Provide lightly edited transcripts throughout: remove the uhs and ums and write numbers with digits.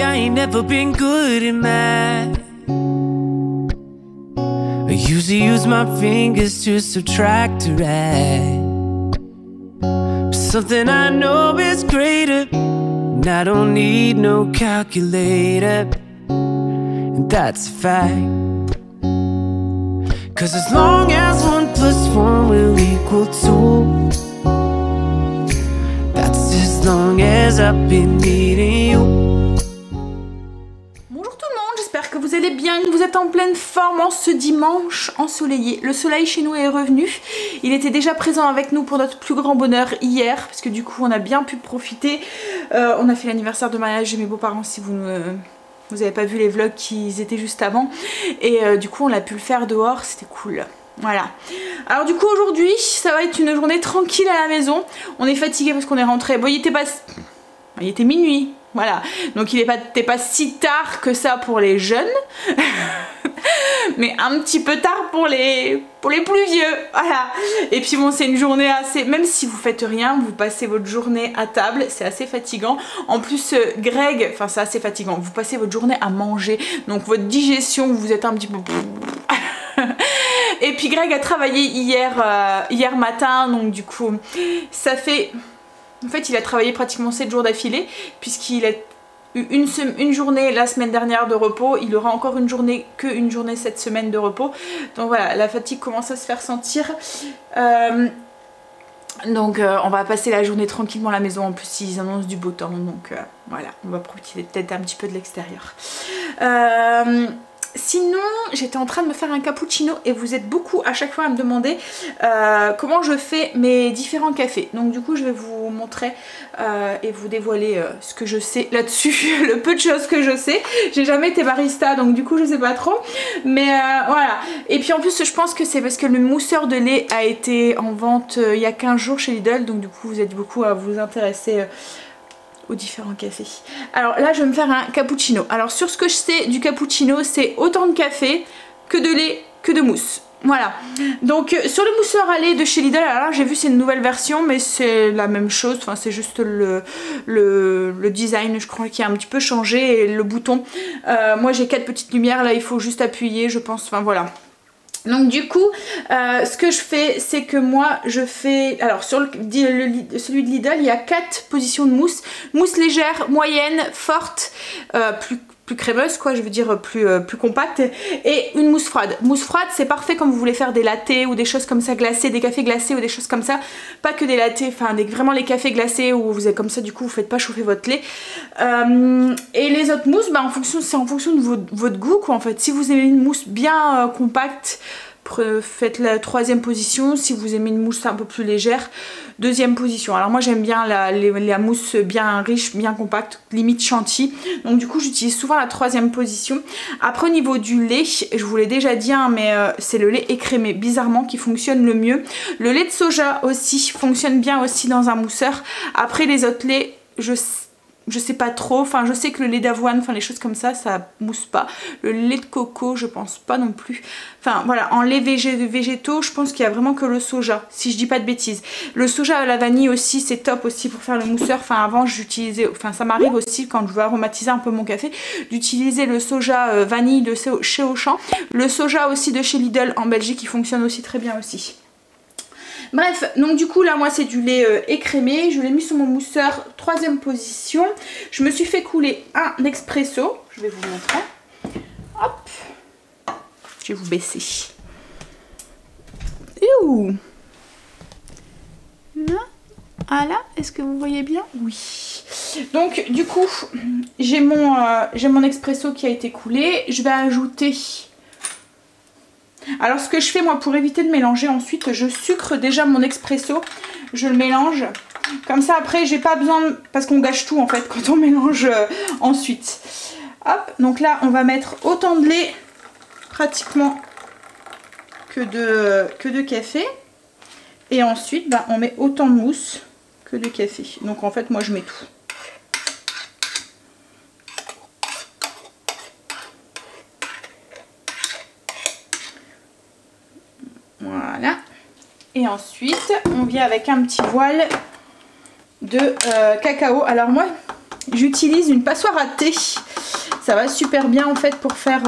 I ain't never been good at math. I usually use my fingers to subtract or add. But something I know is greater, and I don't need no calculator, and that's a fact. 'Cause as long as 1 + 1 will equal 2, that's as long as I've been needing you. Bonjour tout le monde, j'espère que vous allez bien, que vous êtes en pleine forme en ce dimanche ensoleillé. Le soleil chez nous est revenu, il était déjà présent avec nous pour notre plus grand bonheur hier, parce que du coup on a bien pu profiter. On a fait l'anniversaire de mariage de mes beaux-parents, si vous n'avez pas vu les vlogs qui étaient juste avant. Et du coup on a pu le faire dehors, c'était cool. Voilà. Alors du coup aujourd'hui ça va être une journée tranquille à la maison. On est fatigué parce qu'on est rentré. Bon, il était minuit. Voilà. Donc il n'était pas si tard que ça pour les jeunes. Mais un petit peu tard pour les plus vieux. Voilà. Et puis bon, c'est une journée assez... Même si vous faites rien, vous passez votre journée à table. C'est assez fatigant. En plus, Greg... Enfin, c'est assez fatigant. Vous passez votre journée à manger. Donc votre digestion, vous êtes un petit peu... Et puis Greg a travaillé hier matin, donc du coup ça fait... En fait il a travaillé pratiquement 7 jours d'affilée, puisqu'il a eu une journée la semaine dernière de repos, il aura encore une journée cette semaine de repos. Donc voilà, la fatigue commence à se faire sentir. Donc on va passer la journée tranquillement à la maison, en plus ils annoncent du beau temps, donc voilà, on va profiter peut-être un petit peu de l'extérieur. Sinon, j'étais en train de me faire un cappuccino et vous êtes beaucoup à chaque fois à me demander comment je fais mes différents cafés. Donc du coup, je vais vous montrer et vous dévoiler ce que je sais là-dessus, le peu de choses que je sais. J'ai jamais été barista, donc du coup, je sais pas trop. Mais voilà. Et puis en plus, je pense que c'est parce que le mousseur de lait a été en vente il y a 15 jours chez Lidl. Donc du coup, vous êtes beaucoup à vous intéresser aux différents cafés. Alors là je vais me faire un cappuccino. Alors sur ce que je sais du cappuccino, c'est autant de café que de lait que de mousse. Voilà. Donc sur le mousseur à lait de chez Lidl, alors j'ai vu c'est une nouvelle version, mais c'est la même chose. Enfin c'est juste le design, je crois, qui a un petit peu changé, et le bouton. Moi j'ai 4 petites lumières, là il faut juste appuyer, je pense. Enfin voilà. Donc du coup, ce que je fais, c'est que moi je fais... Alors sur celui de Lidl, il y a 4 positions de mousse. Mousse légère, moyenne, forte, plus crémeuse quoi, je veux dire plus compacte, et une mousse froide. Mousse froide c'est parfait quand vous voulez faire des lattés ou des choses comme ça glacées, des cafés glacés ou des choses comme ça. Pas que des lattés, enfin vraiment les cafés glacés où vous êtes comme ça, du coup vous faites pas chauffer votre lait. Et les autres mousses, bah, c'est en fonction de votre goût quoi en fait. Si vous aimez une mousse bien compacte, faites la 3e position. Si vous aimez une mousse un peu plus légère, 2e position. Alors moi j'aime bien la mousse bien riche, bien compacte, limite chantilly. Donc du coup j'utilise souvent la 3e position. Après au niveau du lait, je vous l'ai déjà dit hein, mais c'est le lait écrémé bizarrement qui fonctionne le mieux. Le lait de soja aussi fonctionne bien aussi dans un mousseur. Après les autres laits, je sais pas trop, enfin je sais que le lait d'avoine, enfin les choses comme ça, ça mousse pas. Le lait de coco, je pense pas non plus. Enfin voilà, en lait végétaux, je pense qu'il y a vraiment que le soja, si je dis pas de bêtises. Le soja à la vanille aussi, c'est top aussi pour faire le mousseur. Enfin avant j'utilisais, enfin ça m'arrive aussi quand je veux aromatiser un peu mon café, d'utiliser le soja vanille de chez Auchan. Le soja aussi de chez Lidl en Belgique, il fonctionne aussi très bien aussi. Bref, donc du coup là moi c'est du lait écrémé, je l'ai mis sur mon mousseur 3e position. Je me suis fait couler un expresso, je vais vous montrer. Hop, je vais vous baisser. Ouh. Voilà, est-ce que vous voyez bien? Oui. Donc du coup j'ai mon expresso qui a été coulé, je vais ajouter... Alors ce que je fais moi pour éviter de mélanger, ensuite je sucre déjà mon expresso, je le mélange, comme ça après j'ai pas besoin, parce qu'on gâche tout en fait quand on mélange ensuite. Hop, donc là on va mettre autant de lait pratiquement que de café, et ensuite bah, on met autant de mousse que de café, donc en fait moi je mets tout. Voilà. Et ensuite, on vient avec un petit voile de cacao. Alors moi, j'utilise une passoire à thé. Ça va super bien en fait pour faire...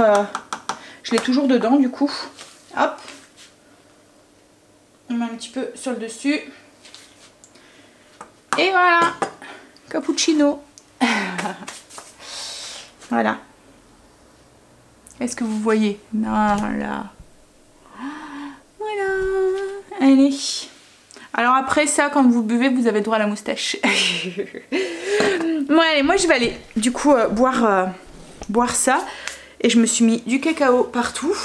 je l'ai toujours dedans du coup. Hop. On met un petit peu sur le dessus. Et voilà. Cappuccino. Voilà. Est-ce que vous voyez? Voilà. Voilà. Allez. Alors après ça, quand vous buvez, vous avez droit à la moustache. Bon allez, moi je vais aller du coup boire ça. Et je me suis mis du cacao partout.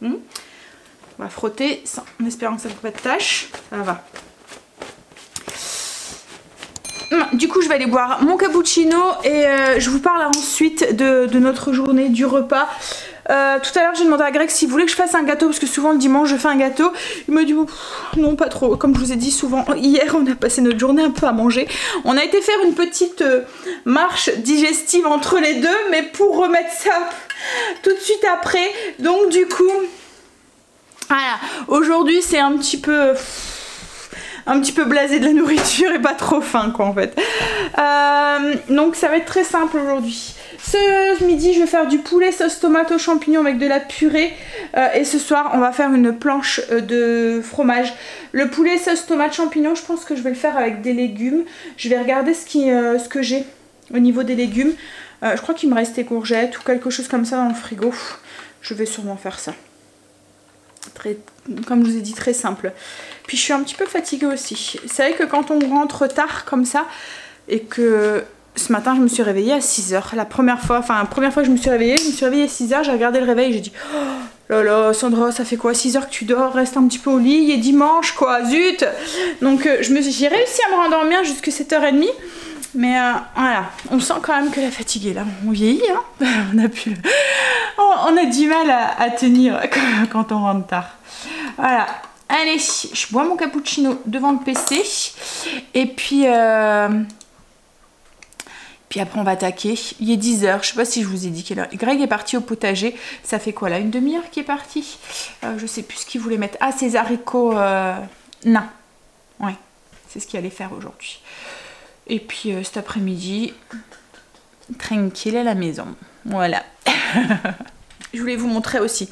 On va frotter en espérant que ça ne fait pas de tâches. Ça va. Du coup je vais aller boire mon cappuccino et je vous parle ensuite de notre journée, du repas. Tout à l'heure j'ai demandé à Greg s'il voulait que je fasse un gâteau parce que souvent le dimanche je fais un gâteau. Il me dit non pas trop, comme je vous ai dit souvent hier on a passé notre journée un peu à manger. On a été faire une petite marche digestive entre les deux, mais pour remettre ça tout de suite après. Donc du coup voilà, aujourd'hui c'est un petit peu blasé de la nourriture et pas trop faim quoi en fait. Donc ça va être très simple aujourd'hui. Ce midi je vais faire du poulet sauce tomate aux champignons avec de la purée et ce soir on va faire une planche de fromage. Le poulet sauce tomate champignons, je pense que je vais le faire avec des légumes. Je vais regarder ce que j'ai au niveau des légumes. Je crois qu'il me reste des courgettes ou quelque chose comme ça dans le frigo. Je vais sûrement faire ça. Comme je vous ai dit, très simple. Puis je suis un petit peu fatiguée aussi. C'est vrai que quand on rentre tard comme ça et que ce matin je me suis réveillée à 6 h. La première fois que je me suis réveillée à 6 h, j'ai regardé le réveil et j'ai dit oh là là Sandra, ça fait quoi 6 h que tu dors, reste un petit peu au lit, il est dimanche quoi, zut. Donc j'ai réussi à me rendormir jusqu'à 7 h30. Mais voilà, on sent quand même que la fatigue est là. On vieillit, hein. On a du mal à tenir quand on rentre tard. Voilà. Allez, je bois mon cappuccino devant le PC. Et puis après on va attaquer. Il est 10 h, je sais pas si je vous ai dit quelle heure. Greg est parti au potager. Ça fait quoi là, une demi-heure qu'il est parti. Je sais plus ce qu'il voulait mettre. Ah, ces haricots nains. Ouais, c'est ce qu'il allait faire aujourd'hui. Et puis cet après-midi, tranquille à la maison. Voilà. Je voulais vous montrer aussi.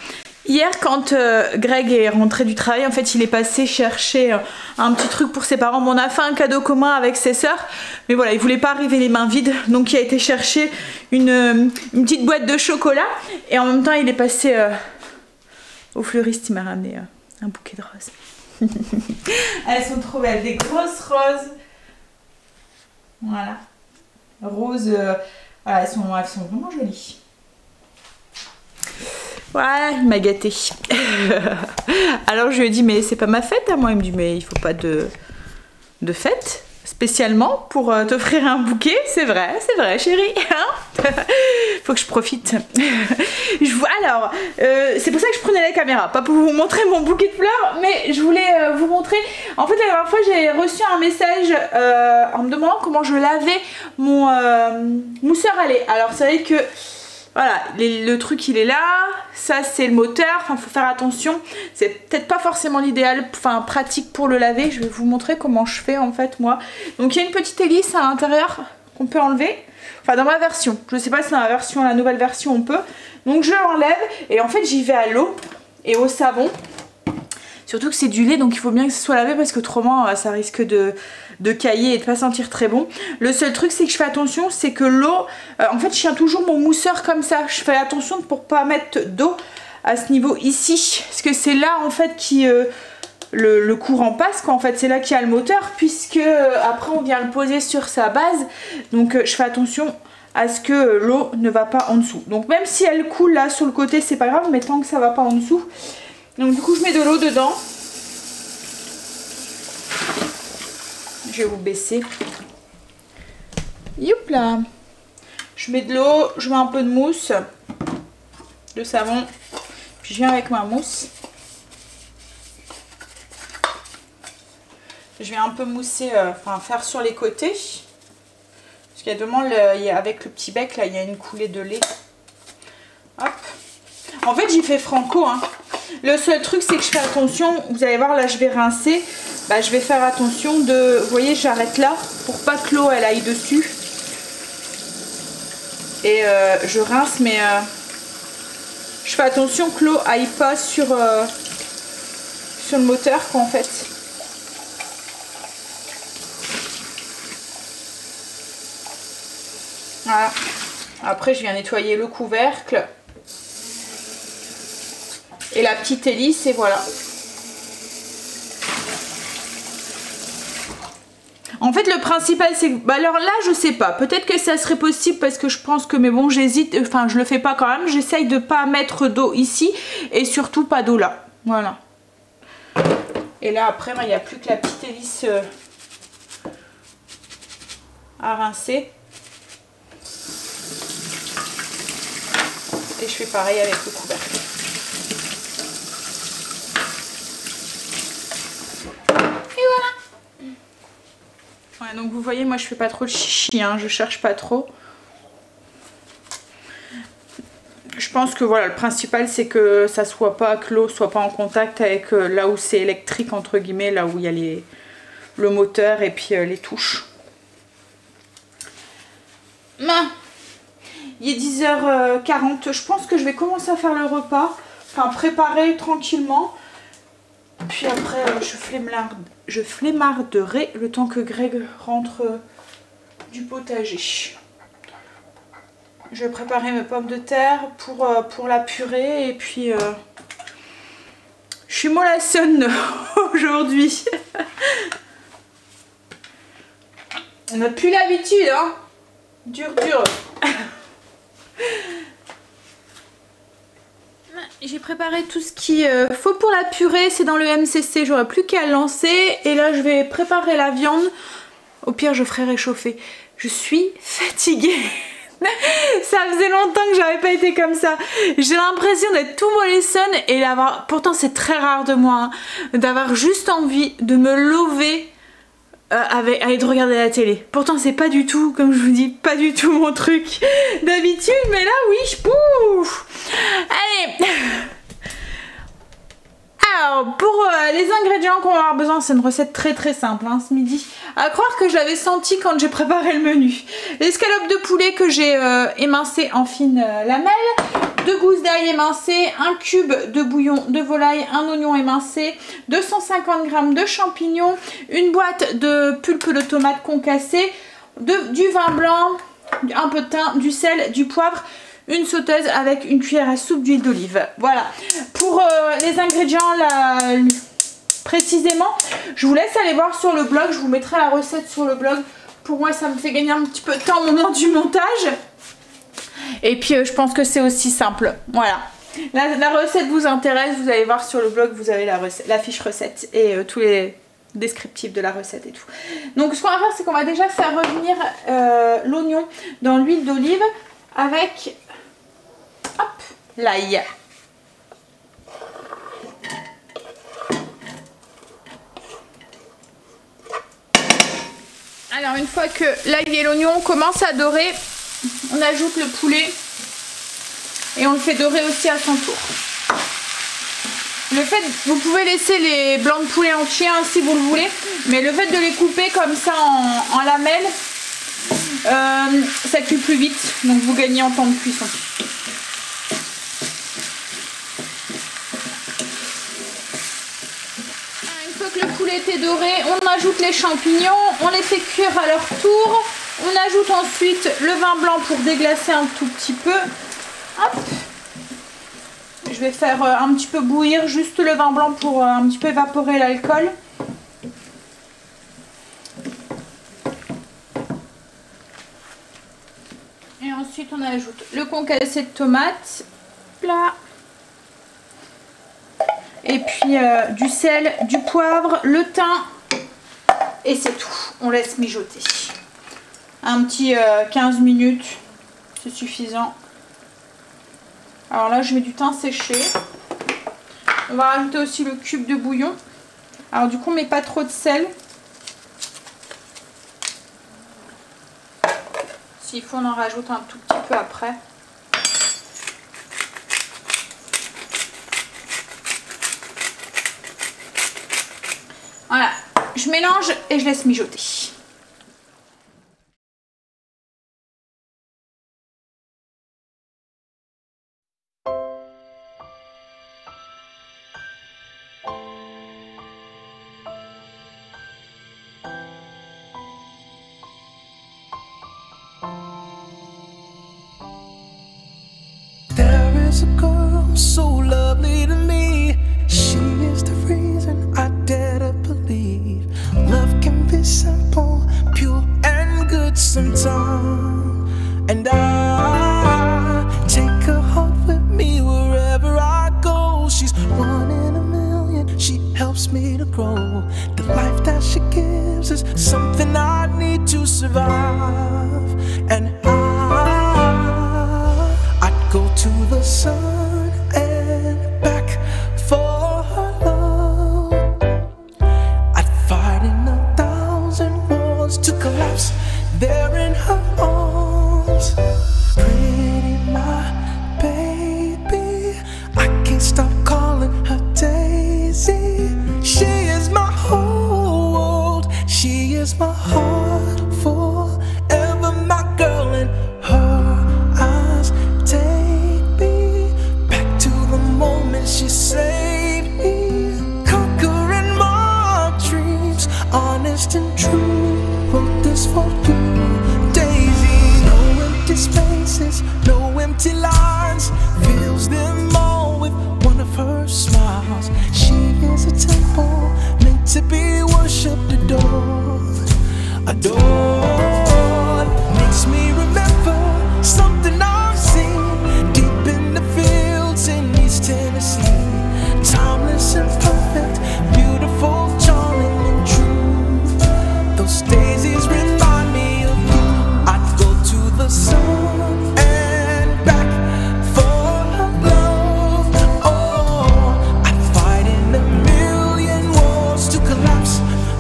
Hier, quand Greg est rentré du travail, en fait, il est passé chercher un petit truc pour ses parents. Bon, on a fait un cadeau commun avec ses sœurs. Mais voilà, il voulait pas arriver les mains vides. Donc, il a été chercher une petite boîte de chocolat. Et en même temps, il est passé au fleuriste. Il m'a ramené un bouquet de roses. Elles sont trop belles. Des grosses roses. Voilà. Roses. Voilà, elles sont vraiment jolies. Voilà, il m'a gâté. Alors je lui ai dit mais c'est pas ma fête à moi. Il me dit mais il faut pas de fête spécialement pour t'offrir un bouquet. C'est vrai chérie. Hein. Faut que je profite. Alors c'est pour ça que je prenais la caméra, pas pour vous montrer mon bouquet de fleurs, mais je voulais vous montrer. En fait la dernière fois j'ai reçu un message en me demandant comment je lavais mon mousseur à lait. Alors c'est vrai que voilà, le truc il est là, ça c'est le moteur, enfin faut faire attention, c'est peut-être pas forcément l'idéal, enfin pratique pour le laver. Je vais vous montrer comment je fais en fait moi. Donc il y a une petite hélice à l'intérieur qu'on peut enlever, enfin dans ma version, je sais pas si dans la nouvelle version on peut. Donc je l'enlève et en fait j'y vais à l'eau et au savon. Surtout que c'est du lait donc il faut bien que ce soit lavé parce qu'autrement ça risque de cailler et de pas sentir très bon. Le seul truc c'est que je fais attention, c'est que l'eau, en fait je tiens toujours mon mousseur comme ça. Je fais attention pour pas mettre d'eau à ce niveau ici. Parce que c'est là en fait qui le courant passe quoi. En fait c'est là qu'il y a le moteur puisque après on vient le poser sur sa base. Donc je fais attention à ce que l'eau ne va pas en dessous. Donc même si elle coule là sur le côté c'est pas grave, mais tant que ça va pas en dessous. Donc du coup je mets de l'eau dedans. Je vais vous baisser. Youp là. Je mets de l'eau, je mets un peu de mousse, de savon. Puis je viens avec ma mousse. Je vais un peu mousser, enfin faire sur les côtés. Parce qu'il y a devant, avec le petit bec là, il y a une coulée de lait. Hop. En fait j'y fais franco hein. Le seul truc c'est que je fais attention, vous allez voir là je vais rincer, bah, je vais faire attention de, vous voyez j'arrête là pour pas que l'eau elle aille dessus. Et je rince, mais je fais attention que l'eau aille pas sur le moteur, quoi, en fait. Voilà. Après, je viens nettoyer le couvercle et la petite hélice, et voilà. En fait, le principal, c'est... Bah alors là, je sais pas. Peut-être que ça serait possible parce que je pense que... Mais bon, j'hésite. Enfin, je le fais pas quand même. J'essaye de pas mettre d'eau ici et surtout pas d'eau là. Voilà. Et là, après, il n'y a plus que la petite hélice à rincer. Et je fais pareil avec le couvercle. Ouais, donc vous voyez, moi je fais pas trop de chichi, hein, je cherche pas trop. Je pense que voilà, le principal c'est que ça soit pas, que l'eau soit pas en contact avec là où c'est électrique entre guillemets, là où il y a le moteur et puis les touches. Il est 10h40, je pense que je vais commencer à faire le repas, enfin préparer tranquillement. Puis après je flemmarderai le temps que Greg rentre du potager. Je vais préparer mes pommes de terre pour la purée et puis je suis mollassonne aujourd'hui. On n'a plus l'habitude, hein. Dur. J'ai préparé tout ce qu'il faut pour la purée, c'est dans le MCC, j'aurai plus qu'à le lancer. Et là je vais préparer la viande, au pire je ferai réchauffer. Je suis fatiguée. Ça faisait longtemps que j'avais pas été comme ça. J'ai l'impression d'être tout mollessonne et d'avoir, pourtant c'est très rare de moi, hein, d'avoir juste envie de me lever et de regarder la télé. Pourtant c'est pas du tout, comme je vous dis, pas du tout mon truc d'habitude, mais là oui, je pouf. Allez. Alors pour les ingrédients qu'on va avoir besoin, c'est une recette très simple hein, ce midi. À croire que je l'avais senti quand j'ai préparé le menu. L'escalope de poulet que j'ai émincé en fines lamelles, 2 gousses d'ail émincées, un cube de bouillon de volaille, un oignon émincé, 250 g de champignons, une boîte de pulpe de tomate concassée, du vin blanc, un peu de thym, du sel, du poivre, une sauteuse avec une cuillère à soupe d'huile d'olive. Voilà. Pour les ingrédients là, précisément, je vous laisse aller voir sur le blog. Je vous mettrai la recette sur le blog. Pour moi, ça me fait gagner un petit peu de temps au moment du montage. Et puis, je pense que c'est aussi simple. Voilà. La recette vous intéresse, vous allez voir sur le blog, vous avez la fiche recette et tous les descriptifs de la recette et tout. Donc, ce qu'on va faire, c'est qu'on va déjà faire revenir l'oignon dans l'huile d'olive avec l'ail. Alors une fois que l'ail et l'oignon commencent à dorer, on ajoute le poulet et on le fait dorer aussi à son tour. Vous pouvez laisser les blancs de poulet entiers hein, si vous le voulez, mais le fait de les couper comme ça en lamelles, ça cuit plus vite, donc vous gagnez en temps de cuisson. Le poulet était doré, on ajoute les champignons, on les fait cuire à leur tour, on ajoute ensuite le vin blanc pour déglacer un tout petit peu. Hop. Je vais faire un petit peu bouillir juste le vin blanc pour un petit peu évaporer l'alcool. Et ensuite on ajoute le concassé de tomates, là. Et puis du sel, du poivre, le thym et c'est tout. On laisse mijoter. Un petit 15 minutes, c'est suffisant. Alors là je mets du thym séché. On va rajouter aussi le cube de bouillon. Alors du coup on met pas trop de sel. S'il faut on en rajoute un tout petit peu après. Voilà, je mélange et je laisse mijoter. is a girl so lovely to me. She is the reason I dare to believe love can be simple, pure and good sometimes. And I take her heart with me wherever I go. She's 1 in a million, she helps me to grow. The life that she gives is something I need to survive. And I'd go to the sun and back for her love. I'd fight in 1,000 wars to collapse there in her arms. Pretty my baby, I can't stop calling her Daisy. She is my whole world, she is my heart forever, my girl. And her eyes take me back to the moment she saved me, conquering my dreams, honest and true. Wrote this for you, Daisy. No empty spaces, no empty lines, fills them all with one of her smiles. She is a temple meant to be worshipped, adored, adored. Makes me remember something I've seen deep in the fields in East Tennessee. Timeless and perfect, beautiful, charming and true. Those daisies remind me of you. I'd go to the sun and back for her love. Oh, I'd fight in 1,000,000 wars to collapse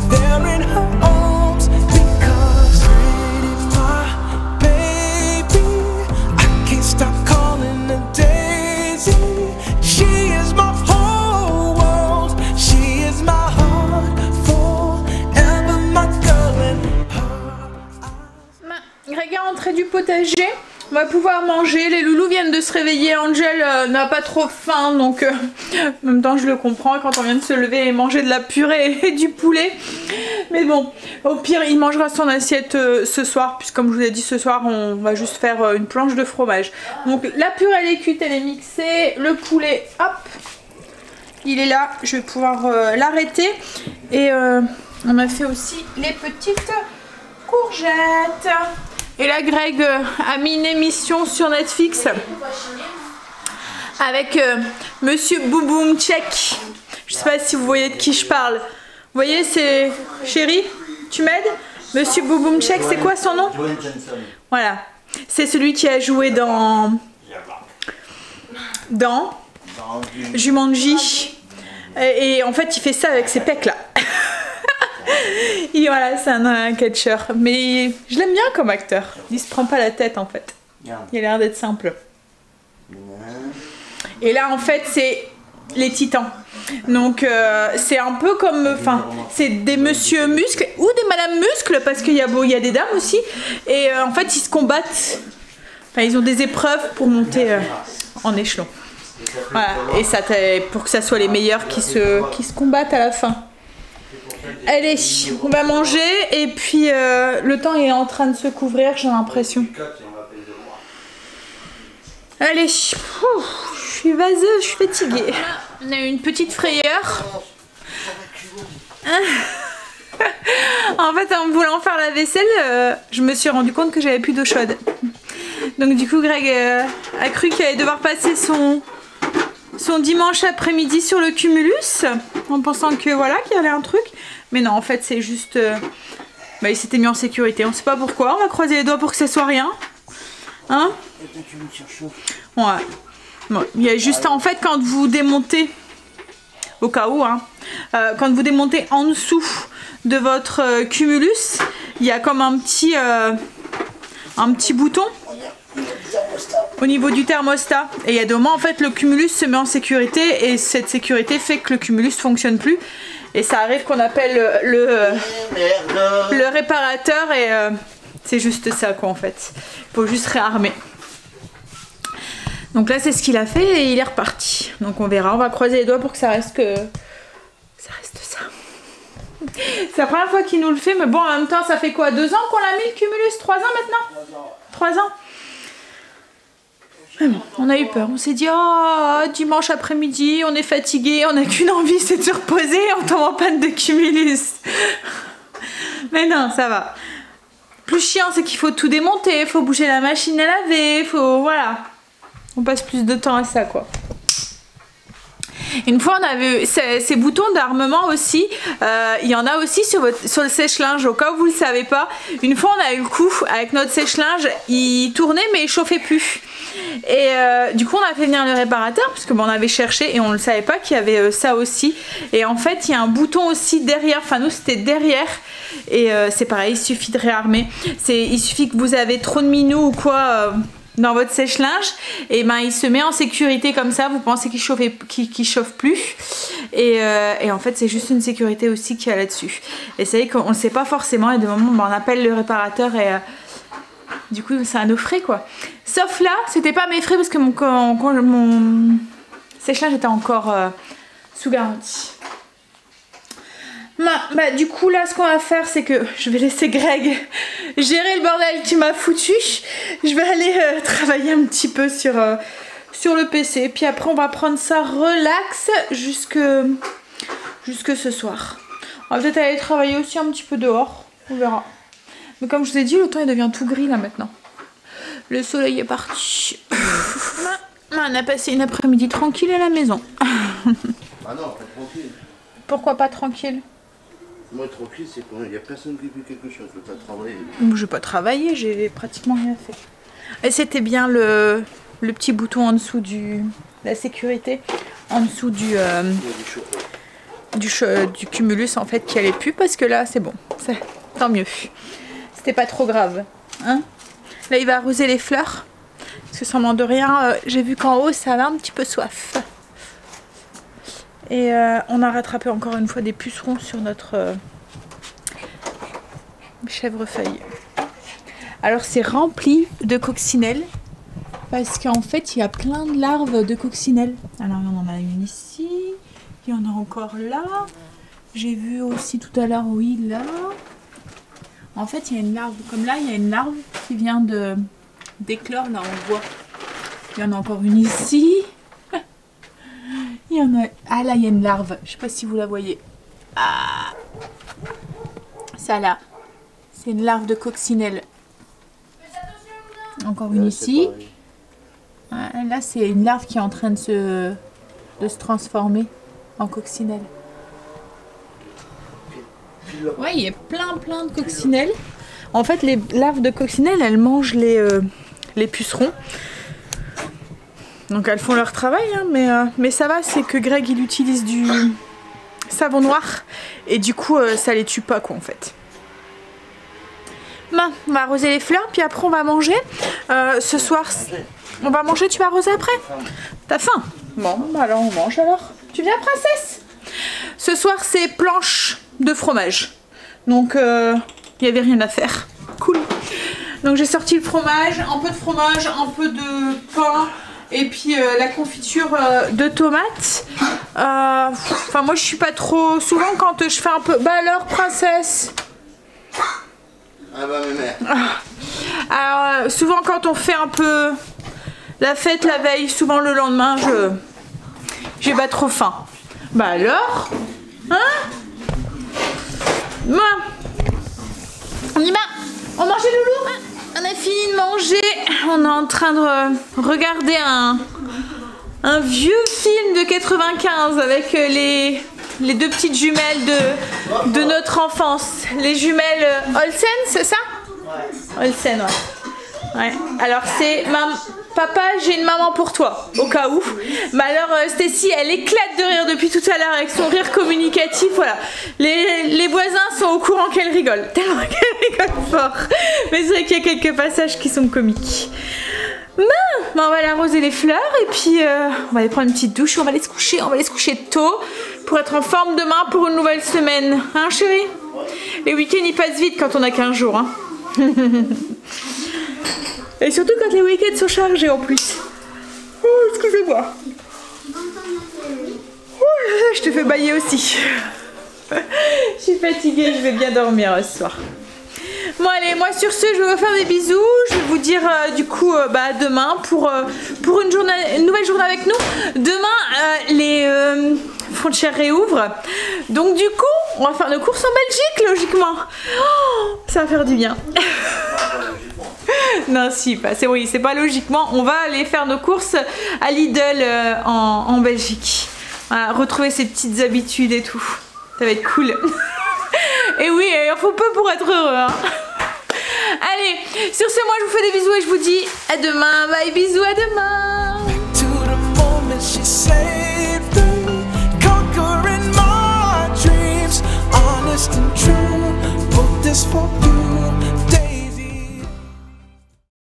there in her arms. Because pretty my baby, I can't stop calling her Daisy. She is my whole world, she is my heart forever, my girl. And Greg est rentré du potager, on va pouvoir manger, les loulous viennent de se réveiller, Angel n'a pas trop faim donc en même temps je le comprends quand on vient de se lever et manger de la purée et du poulet, mais bon au pire il mangera son assiette ce soir, puisque comme je vous ai dit ce soir on va juste faire une planche de fromage. Donc la purée elle est cuite, elle est mixée, le poulet hop il est là, je vais pouvoir l'arrêter et on a fait aussi les petites courgettes. Et là Greg a mis une émission sur Netflix avec Monsieur Bouboumtchek. Je sais pas si vous voyez de qui je parle. Vous voyez, c'est... Chérie, tu m'aides? Monsieur Bouboumtchek, c'est quoi son nom? Voilà. C'est celui qui a joué dans Jumanji. Et en fait, il fait ça avec ses pecs là. Et voilà, c'est un catcheur. Mais je l'aime bien comme acteur. Il se prend pas la tête en fait. Il a l'air d'être simple. Et là en fait c'est les Titans. Donc c'est un peu comme... Enfin, c'est des monsieur muscles ou des madame muscles, parce qu'il y a des dames aussi. Et en fait ils se combattent. Enfin ils ont des épreuves pour monter en échelon. Voilà. Et ça, pour que ça soit les meilleurs qui se combattent à la fin. Allez, on va manger et puis le temps est en train de se couvrir, j'ai l'impression. Allez, je suis vaseuse, je suis fatiguée. On a eu une petite frayeur. En fait, en voulant faire la vaisselle, je me suis rendu compte que j'avais plus d'eau chaude. Donc du coup, Greg a cru qu'il allait devoir passer son dimanche après-midi sur le Cumulus, en pensant que voilà, qu'il y avait un truc. Mais non, en fait, c'est juste... il s'était mis en sécurité. On sait pas pourquoi. On va croiser les doigts pour que ça soit rien. Hein? Ouais. Bon, il y a juste... En fait, quand vous démontez... Au cas où, hein. Quand vous démontez en dessous de votre Cumulus, il y a comme un petit bouton au niveau du thermostat. Et il y a des moments, en fait, le Cumulus se met en sécurité. Et cette sécurité fait que le Cumulus fonctionne plus. Et ça arrive qu'on appelle le réparateur et c'est juste ça quoi en fait. Il faut juste réarmer. Donc là c'est ce qu'il a fait et il est reparti. Donc on verra, on va croiser les doigts pour que ça reste ça. C'est la première fois qu'il nous le fait, mais bon en même temps ça fait quoi, 2 ans qu'on l'a mis le Cumulus? 3 ans maintenant? 3 ans. On a eu peur, on s'est dit oh dimanche après-midi, on est fatigué, on n'a qu'une envie, c'est de se reposer, on tombe en panne de cumulus. Mais non, ça va. Plus chiant, c'est qu'il faut tout démonter, il faut bouger la machine à laver, faut voilà. On passe plus de temps à ça quoi. Une fois on avait ces boutons d'armement aussi, il y en a aussi sur le sèche-linge, au cas où vous le savez pas. Une fois on a eu le coup avec notre sèche-linge, il tournait mais il chauffait plus. Et du coup on a fait venir le réparateur parce que bon, on avait cherché et on ne savait pas qu'il y avait ça aussi. Et en fait il y a un bouton aussi derrière, enfin nous c'était derrière. Et c'est pareil, il suffit de réarmer. Il suffit que vous avez trop de minous ou quoi dans votre sèche-linge, et ben il se met en sécurité comme ça, vous pensez qu'il chauffe plus, et en fait c'est juste une sécurité aussi qu'il y a là-dessus. Et c'est vrai qu'on ne sait pas forcément, et de moments ben, on appelle le réparateur et du coup c'est à nos frais quoi. Sauf là, c'était pas mes frais parce que mon sèche-linge était encore sous garantie. Bah, du coup là ce qu'on va faire c'est que je vais laisser Greg gérer le bordel qu'il m'a foutu. Je vais aller travailler un petit peu sur le PC, puis après on va prendre ça relax jusque ce soir. On va peut-être aller travailler aussi un petit peu dehors, on verra. Mais comme je vous ai dit, le temps il devient tout gris là maintenant. Le soleil est parti. On a passé une après-midi tranquille à la maison. Ah non, pas tranquille. Pourquoi pas tranquille? Moi, tranquille, c'est qu'il n'y a personne qui fait quelque chose. Je ne veux pas travailler. Je n'ai pas travaillé, j'ai pratiquement rien fait. Et c'était bien le petit bouton en dessous la sécurité, en dessous du cumulus en fait qui allait plus, parce que là c'est bon, tant mieux. C'était pas trop grave. Hein, là il va arroser les fleurs, parce que semblant de rien, j'ai vu qu'en haut ça avait un petit peu soif. Et on a rattrapé encore une fois des pucerons sur notre chèvrefeuille. Alors c'est rempli de coccinelles parce qu'en fait il y a plein de larves de coccinelles. Alors on en a une ici, il y en a encore là. J'ai vu aussi tout à l'heure, oui là. En fait il y a une larve, comme là il y a une larve qui vient d'éclore, là on voit. Il y en a encore une ici. Il y en a... Ah là il y a une larve, je sais pas si vous la voyez. Ah, ça là, c'est une larve de coccinelle. Encore une ici. Là c'est une larve qui est en train de se transformer en coccinelle. Ouais, il y a plein de coccinelles. En fait les larves de coccinelle elles mangent les pucerons. Donc elles font leur travail, hein, mais ça va, c'est que Greg il utilise du savon noir et du coup ça les tue pas quoi en fait. Ben, on va arroser les fleurs puis après on va manger. Ce soir on va manger, tu vas arroser après? T'as faim? Bon, bah alors on mange alors. Tu viens princesse? Ce soir c'est planche de fromage. Donc il n'y avait rien à faire. Cool. Donc j'ai sorti le fromage, un peu de fromage, un peu de pain. Et puis la confiture de tomates. Enfin moi je suis pas trop... Souvent quand je fais un peu... Bah alors princesse. Ah bah mes mères. Alors souvent quand on fait un peu la fête la veille, souvent le lendemain j'ai pas trop faim. Bah alors hein? Bon. On y va. On mange les loulous. On a fini de manger, on est en train de regarder un vieux film de 95 avec les deux petites jumelles de notre enfance. Les jumelles Olsen, c'est ça? Ouais. Olsen, ouais. Alors c'est papa, j'ai une maman pour toi, au cas où. Mais alors Stacy, elle éclate de rire depuis tout à l'heure avec son rire communicatif, voilà. Les voisins sont au courant qu'elle rigole, tellement qu'elle rigole fort. Mais c'est vrai qu'il y a quelques passages qui sont comiques. Ben, on va aller arroser les fleurs et puis on va aller prendre une petite douche, on va aller se coucher tôt pour être en forme demain pour une nouvelle semaine. Hein chérie? Les week-ends ils passent vite quand on a 15 jours. Hein. Et surtout quand les week-ends sont chargés en plus. Oh, excusez-moi. Oh, je te fais bailler aussi. Je suis fatiguée, je vais bien dormir ce soir. Bon allez, moi sur ce, je vais vous faire des bisous. Je vais vous dire du coup bah, demain pour une nouvelle journée avec nous. Demain, les frontières réouvrent. Donc du coup, on va faire nos courses en Belgique, logiquement. Oh, ça va faire du bien. Non, si, pas. Oui, c'est pas logiquement. On va aller faire nos courses à Lidl en Belgique. Voilà, retrouver ses petites habitudes et tout. Ça va être cool. Et oui, il en faut peu pour être heureux. Hein. Allez, sur ce, moi je vous fais des bisous et je vous dis à demain. Bye, bisous, à demain. Honest and true, put this for you.